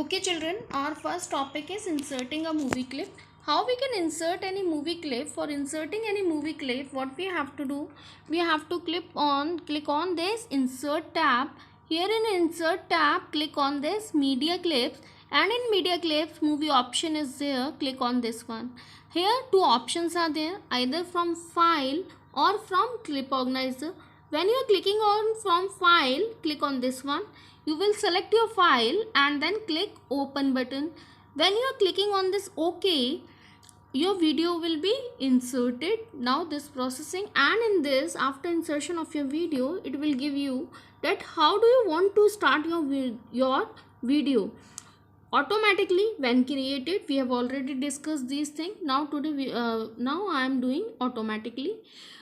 Okay children, our first topic is inserting a movie clip. How we can insert any movie clip? For inserting any movie clip, what we have to do? We have to click on this insert tab. Here in insert tab, click on this media clips, and in media clips movie option is there. Click on this one. Here two options are there, either from file or from clip organizer. When you are clicking on from file, click on this one. You will select your file and then click open button. When you are clicking on this OK, your video will be inserted. Now this processing, and in this, after insertion of your video, it will give you that how do you want to start your video. Automatically when created, we have already discussed these things. Now today now I am doing automatically.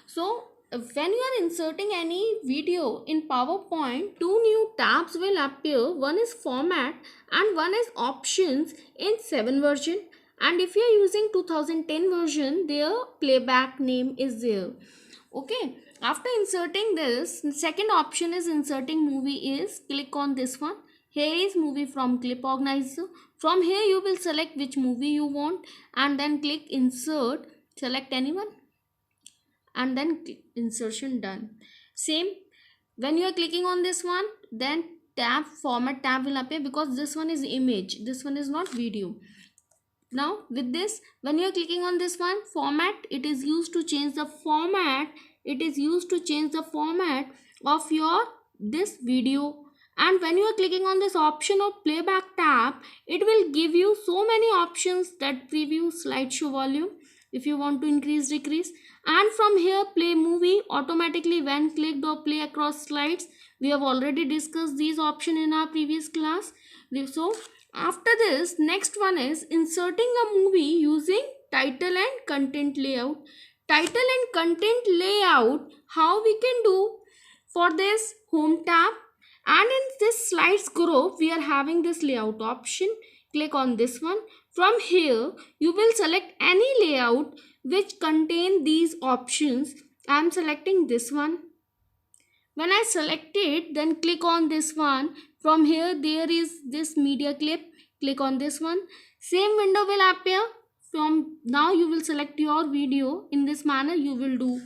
So when you are inserting any video in PowerPoint, two new tabs will appear. One is format and one is options in 7 version, and if you are using 2010 version, their playback name is there. Okay, after inserting this, second option is inserting movie is click on this one. Here is movie from clip organizer. From here you will select which movie you want and then click insert, select anyone and then click insertion, done. Same, when you are clicking on this one, then tab format tab will appear because this one is image, this one is not video. Now with this, when you are clicking on this one format, it is used to change the format, of your this video. And when you are clicking on this option of playback tab, it will give you so many options, that preview, slideshow volume, if you want to increase, decrease, and from here play movie automatically when clicked, or play across slides. We have already discussed these options in our previous class. So after this, next one is inserting a movie using title and content layout. Title and content layout, how we can do? For this, home tab, and in this slides group we are having this layout option. Click on this one. From here you will select any layout which contain these options. I am selecting this one. When I select it, then click on this one. From here there is this media clip, click on this one. Same window will appear. From now you will select your video. In this manner you will do.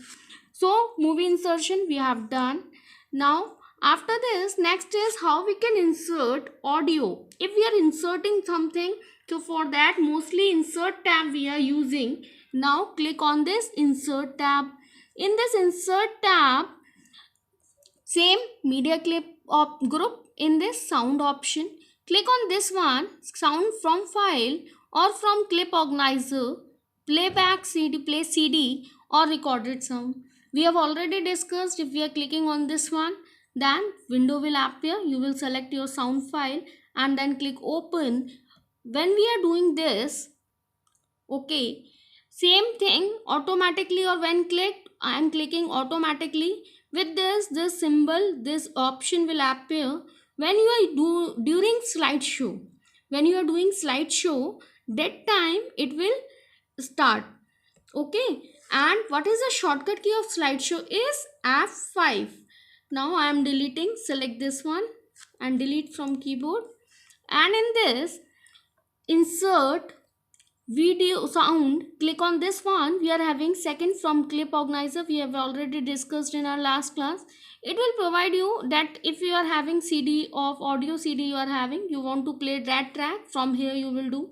So movie insertion we have done. Now after this, next is how we can insert audio. If we are inserting something, so for that mostly insert tab we are using. Now click on this insert tab. In this insert tab, same media clip group, in this sound option, click on this one, sound from file or from clip organizer, playback CD, play CD or recorded sound. We have already discussed. If we are clicking on this one, then window will appear. You will select your sound file and then click open. When we are doing this, okay, same thing automatically, or when clicked, I am clicking automatically. With this symbol, this option will appear when you are during slideshow. When you are doing slideshow, that time it will start. Okay, and what is the shortcut key of slideshow is F5. Now I am deleting, select this one and delete from keyboard. And in this insert video sound, click on this one. We are having second from clip organizer, we have already discussed in our last class. It will provide you that if you are having CD of audio CD you are having, you want to play that track, from here you will do.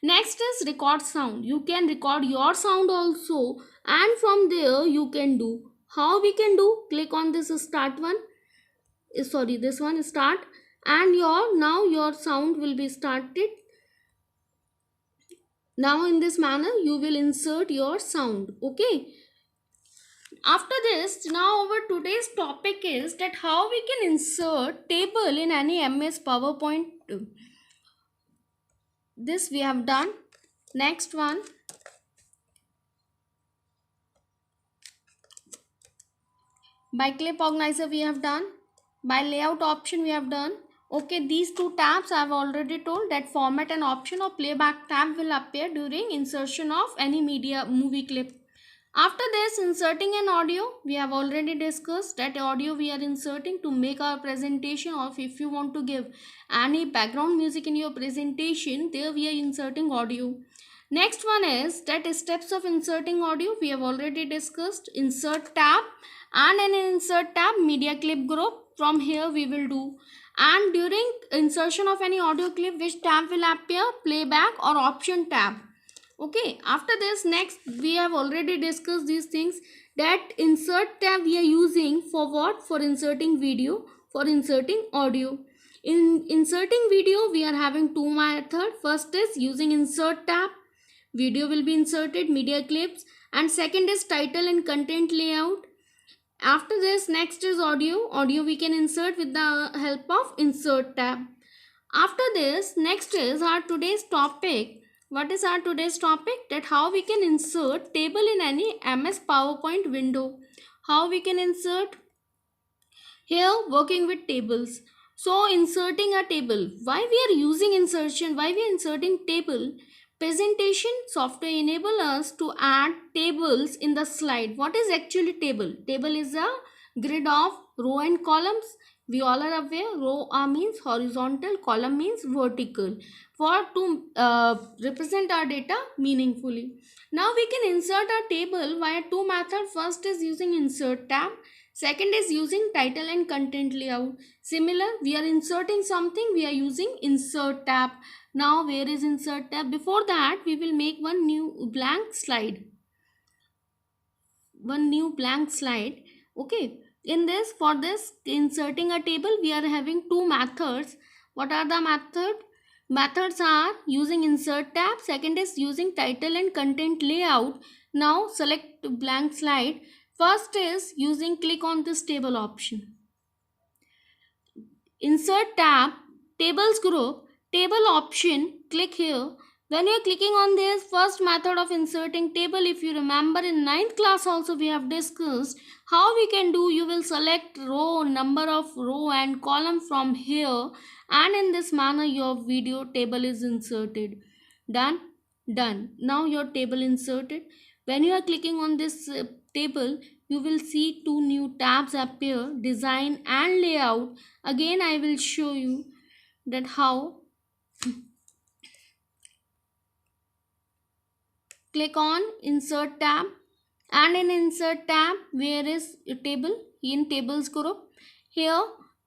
Next is record sound. You can record your sound also, and from there you can do. How we can do? Click on this start one, sorry, this one start, and now your sound will be started. Now in this manner you will insert your sound. Okay, after this, now our today's topic is that how we can insert table in any MS PowerPoint. This we have done. Next one, by clip organizer we have done, by layout option we have done. Okay, these two tabs I have already told that format and option or playback tab will appear during insertion of any media movie clip. After this, inserting an audio, we have already discussed that audio we are inserting to make our presentation, or if you want to give any background music in your presentation, there we are inserting audio. Next one is that steps of inserting audio we have already discussed. Insert tab, and in insert tab media clip group, from here we will do. And during insertion of any audio clip, which tab will appear? Playback or option tab. Okay, after this, next we have already discussed these things, that insert tab we are using for what? For inserting video, for inserting audio. In inserting video we are having two methods. First is using insert tab, video will be inserted, media clips, and second is title and content layout. After this, next is audio, audio we can insert with the help of insert tab. After this, next is our today's topic. What is our today's topic? That how we can insert table in any MS PowerPoint window. How we can insert here, working with tables. So inserting a table. Why we are using insertion? Why we are inserting table? Presentation software enable us to add tables in the slide. What is actually table? Table is a grid of row and columns. We all are aware, row means horizontal, column means vertical, for to represent our data meaningfully. Now we can insert our table via two methods. First is using insert tab, second is using title and content layout. Similar, we are inserting something, we are using insert tab. Now where is insert tab? Before that, we will make one new blank slide. Okay, in this, for this inserting a table, we are having two methods. What are the methods are using insert tab, second is using title and content layout. Now select blank slide. First is using click on this table option. Insert tab, tables group, table option, click here. When you are clicking on this first method of inserting table, if you remember in 9th class also we have discussed how we can do. You will select row, number of row and column from here, and in this manner your video table is inserted. Done. Now your table inserted. When you are clicking on this table, you will see two new tabs appear, design and layout. Again I will show you that how. Click on insert tab, and in insert tab, where is your table? In tables group. Here,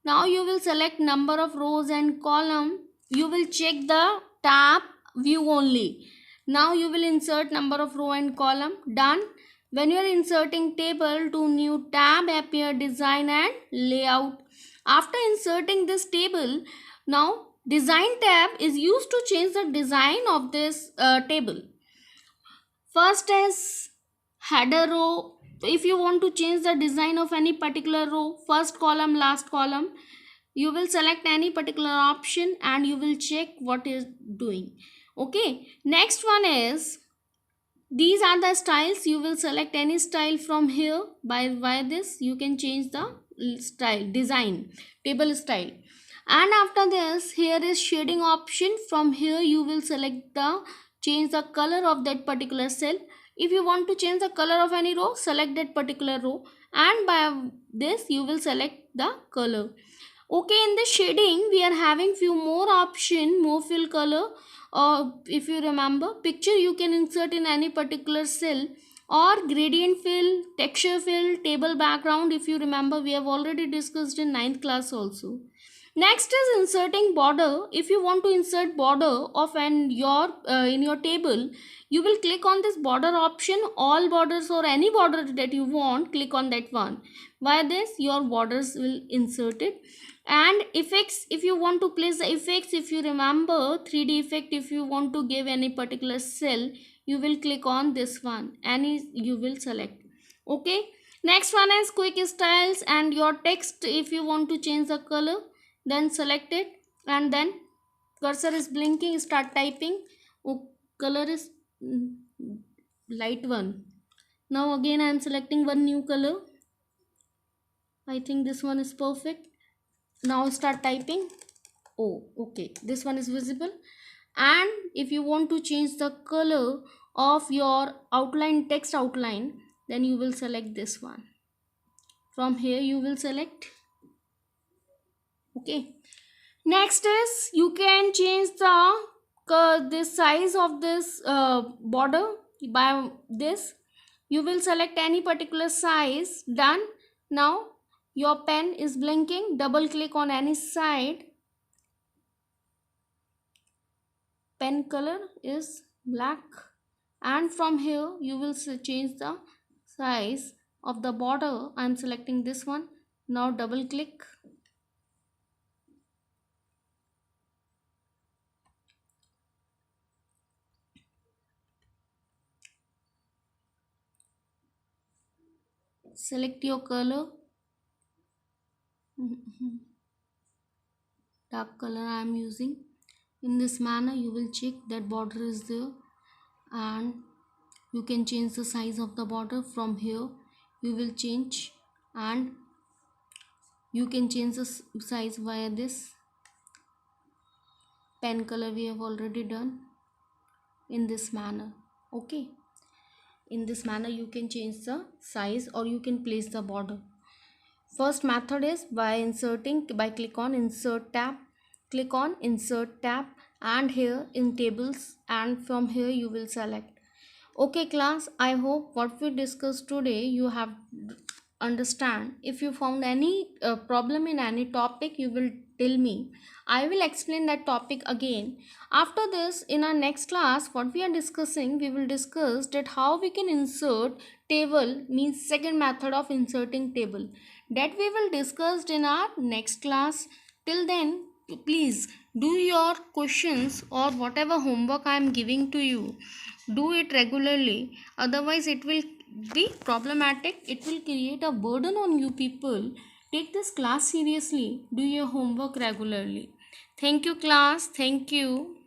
now you will select number of rows and column. You will check the tab view only. Now you will insert number of row and column. Done. When you are inserting table, two new tab appear, design and layout. After inserting this table, now design tab is used to change the design of this table. First is header row. If you want to change the design of any particular row, first column, last column, you will select any particular option and you will check what is doing. Okay, next one is, these are the styles. You will select any style from here. By this you can change the style, design, table style. And after this, here is shading option. From here you will select the change the color of that particular cell. If you want to change the color of any row, select that particular row, and by this you will select the color. Okay, in the shading we are having few more option, more fill color, or if you remember, picture you can insert in any particular cell, or gradient fill, texture fill, table background. If you remember, we have already discussed in 9th class also. Next is inserting border. If you want to insert border of in your table, you will click on this border option, all borders or any border that you want, click on that one. By this your borders will insert it. And effects, if you want to place the effects, if you remember 3D effect, if you want to give any particular cell, you will click on this one, any you will select. Okay, next one is quick styles and your text. If you want to change the color, then select it, and then cursor is blinking, start typing. Color is light one. Now again I am selecting one new color. I think this one is perfect. Now start typing. Oh, okay, this one is visible. And if you want to change the color of your outline, text outline, then you will select this one. From here you will select. Okay, next is you can change the size of this border by this. You will select any particular size. Done. Now your pen is blinking. Double click on any side. Pen color is black, and from here you will change the size of the border. I am selecting this one. Now double click. Select your color. Dark color I am using. In this manner you will check that border is there, and you can change the size of the border. From here you will change, and you can change the size via this pen color we have already done. In this manner, okay, in this manner you can change the size or you can place the border. First method is by click on insert tab. Click on insert tab and here in tables, and from here you will select. Okay class, I hope what we discussed today you have understand. If you found any problem in any topic, you will tell me. I will explain that topic again. After this, in our next class, what we are discussing, we will discuss that how we can insert table, means second method of inserting table. That we will discuss in our next class. Till then, please do your questions or whatever homework I am giving to you, do it regularly, otherwise it will be problematic. It will create a burden on you people. Take this class seriously. Do your homework regularly. Thank you class. Thank you.